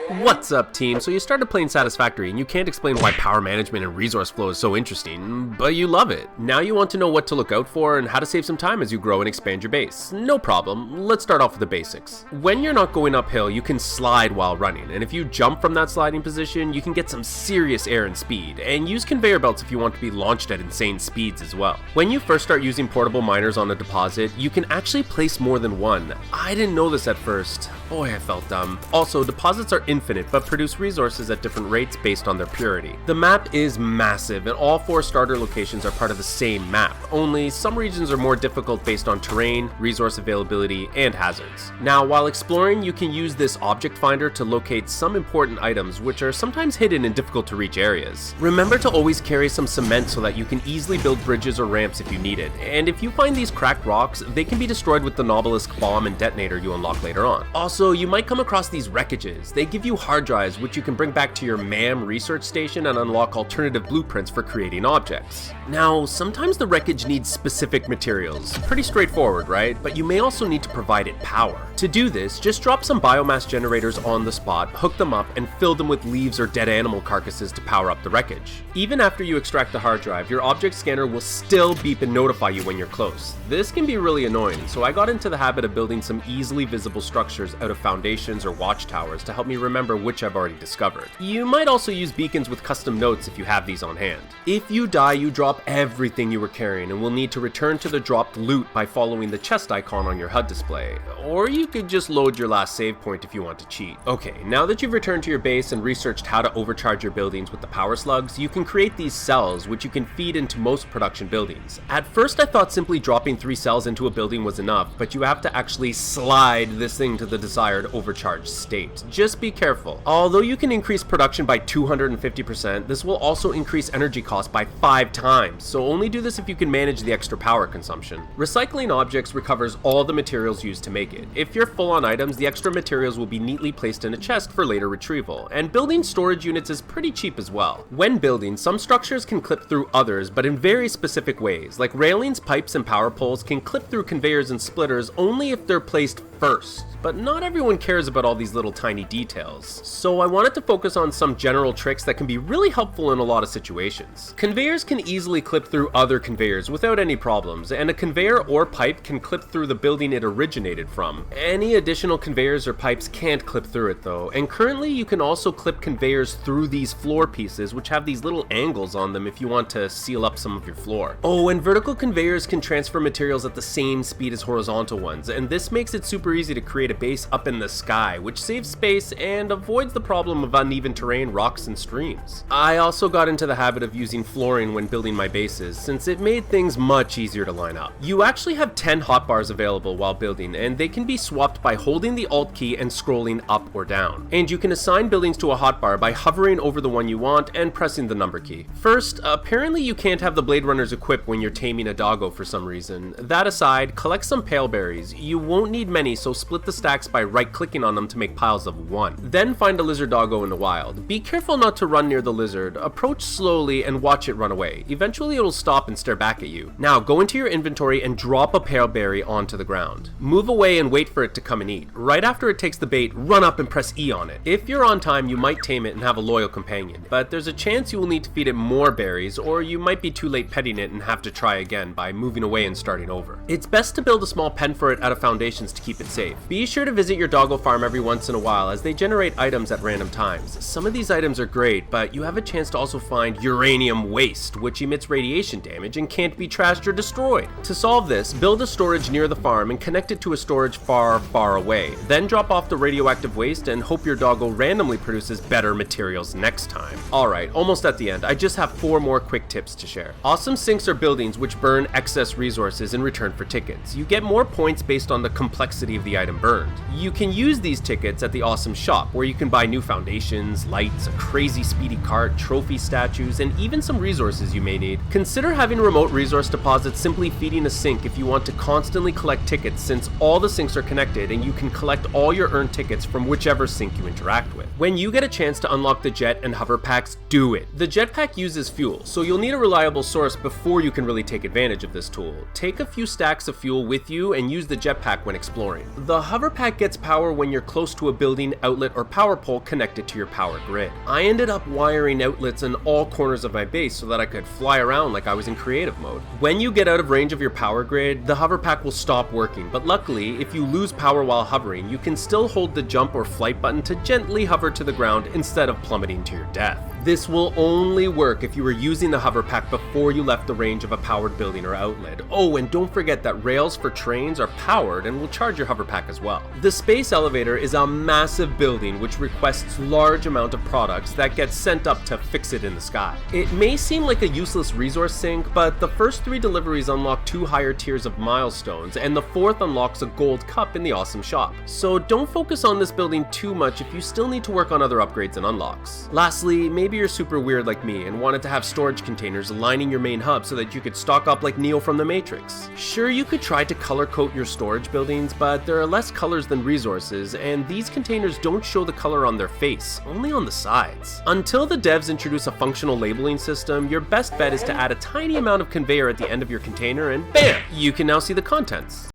What's up, team? So you started playing Satisfactory and you can't explain why power management and resource flow is so interesting, but you love it. Now you want to know what to look out for and how to save some time as you grow and expand your base. No problem, let's start off with the basics. When you're not going uphill, you can slide while running, and if you jump from that sliding position, you can get some serious air and speed, and use conveyor belts if you want to be launched at insane speeds as well. When you first start using portable miners on a deposit, you can actually place more than one. I didn't know this at first. Boy, I felt dumb. Also, deposits are infinite, but produce resources at different rates based on their purity. The map is massive, and all 4 starter locations are part of the same map, only some regions are more difficult based on terrain, resource availability, and hazards. Now, while exploring, you can use this object finder to locate some important items, which are sometimes hidden in difficult to reach areas. Remember to always carry some cement so that you can easily build bridges or ramps if you need it, and if you find these cracked rocks, they can be destroyed with the Nobelisk bomb and detonator you unlock later on. Also, you might come across these wreckages. They give you hard drives which you can bring back to your MAM research station and unlock alternative blueprints for creating objects. Now, sometimes the wreckage needs specific materials. Pretty straightforward, right? But you may also need to provide it power. To do this, just drop some biomass generators on the spot, hook them up, and fill them with leaves or dead animal carcasses to power up the wreckage. Even after you extract the hard drive, your object scanner will still beep and notify you when you're close. This can be really annoying, so I got into the habit of building some easily visible structures out of foundations or watchtowers to help me remember which I've already discovered. You might also use beacons with custom notes if you have these on hand. If you die, you drop everything you were carrying and will need to return to the dropped loot by following the chest icon on your HUD display. Or you could just load your last save point if you want to cheat. Okay, now that you've returned to your base and researched how to overcharge your buildings with the power slugs, you can create these cells which you can feed into most production buildings. At first I thought simply dropping 3 cells into a building was enough, but you have to actually slide this thing to the desired overcharged state. Just be careful. Although you can increase production by 250%, this will also increase energy costs by 5 times, so only do this if you can manage the extra power consumption. Recycling objects recovers all the materials used to make it. If you're full on items, the extra materials will be neatly placed in a chest for later retrieval, and building storage units is pretty cheap as well. When building, some structures can clip through others, but in very specific ways, like railings, pipes, and power poles can clip through conveyors and splitters only if they're placed first. But not everyone cares about all these little tiny details, so I wanted to focus on some general tricks that can be really helpful in a lot of situations. Conveyors can easily clip through other conveyors without any problems, and a conveyor or pipe can clip through the building it originated from. Any additional conveyors or pipes can't clip through it though, and currently you can also clip conveyors through these floor pieces which have these little angles on them if you want to seal up some of your floor. Oh, and vertical conveyors can transfer materials at the same speed as horizontal ones, and this makes it super easy to create a base up in the sky, which saves space and avoids the problem of uneven terrain, rocks, and streams. I also got into the habit of using flooring when building my bases, since it made things much easier to line up. You actually have 10 hotbars available while building, and they can be swapped by holding the Alt key and scrolling up or down. And you can assign buildings to a hotbar by hovering over the one you want and pressing the number key. First, apparently you can't have the Blade Runners equipped when you're taming a doggo for some reason. That aside, collect some pale berries. You won't need many, so split the stacks by right-clicking on them to make piles of 1. Then find a lizard doggo in the wild. Be careful not to run near the lizard. Approach slowly and watch it run away. Eventually it'll stop and stare back at you. Now go into your inventory and drop a pale berry onto the ground. Move away and wait for it to come and eat. Right after it takes the bait, run up and press E on it. If you're on time, you might tame it and have a loyal companion, but there's a chance you will need to feed it more berries, or you might be too late petting it and have to try again by moving away and starting over. It's best to build a small pen for it out of foundations to keep it safe. Be sure to visit your doggo farm every once in a while, as they generate items at random times. Some of these items are great, but you have a chance to also find uranium waste, which emits radiation damage and can't be trashed or destroyed. To solve this, build a storage near the farm and connect it to a storage far, far away. Then drop off the radioactive waste and hope your doggo randomly produces better materials next time. Alright, almost at the end. I just have 4 more quick tips to share. Awesome sinks are buildings which burn excess resources in return for tickets. You get more points based on the complexity of the item burned. You can use these tickets at the Awesome Shop, where you can buy new foundations, lights, a crazy speedy cart, trophy statues, and even some resources you may need. Consider having remote resource deposits simply feeding a sink if you want to constantly collect tickets, since all the sinks are connected and you can collect all your earned tickets from whichever sink you interact with. When you get a chance to unlock the jet and hover packs, do it. The jetpack uses fuel, so you'll need a reliable source before you can really take advantage of this tool. Take a few stacks of fuel with you and use the jetpack when exploring. The hover pack gets power when you're close to a building, outlet, or power pole connected to your power grid. I ended up wiring outlets in all corners of my base so that I could fly around like I was in creative mode. When you get out of range of your power grid, the hover pack will stop working, but luckily, if you lose power while hovering, you can still hold the jump or flight button to gently hover to the ground instead of plummeting to your death. This will only work if you were using the hover pack before you left the range of a powered building or outlet. Oh, and don't forget that rails for trains are powered and will charge your hover pack as well. The space elevator is a massive building which requests large amount of products that get sent up to fix it in the sky. It may seem like a useless resource sink, but the first 3 deliveries unlock 2 higher tiers of milestones, and the 4th unlocks a gold cup in the awesome shop. So don't focus on this building too much if you still need to work on other upgrades and unlocks. Lastly, maybe you're super weird like me and wanted to have storage containers lining your main hub so that you could stock up like Neo from the Matrix. Sure, you could try to color code your storage buildings, but there are less colors than resources, and these containers don't show the color on their face, only on the sides. Until the devs introduce a functional labeling system, your best bet is to add a tiny amount of conveyor at the end of your container and bam! You can now see the contents.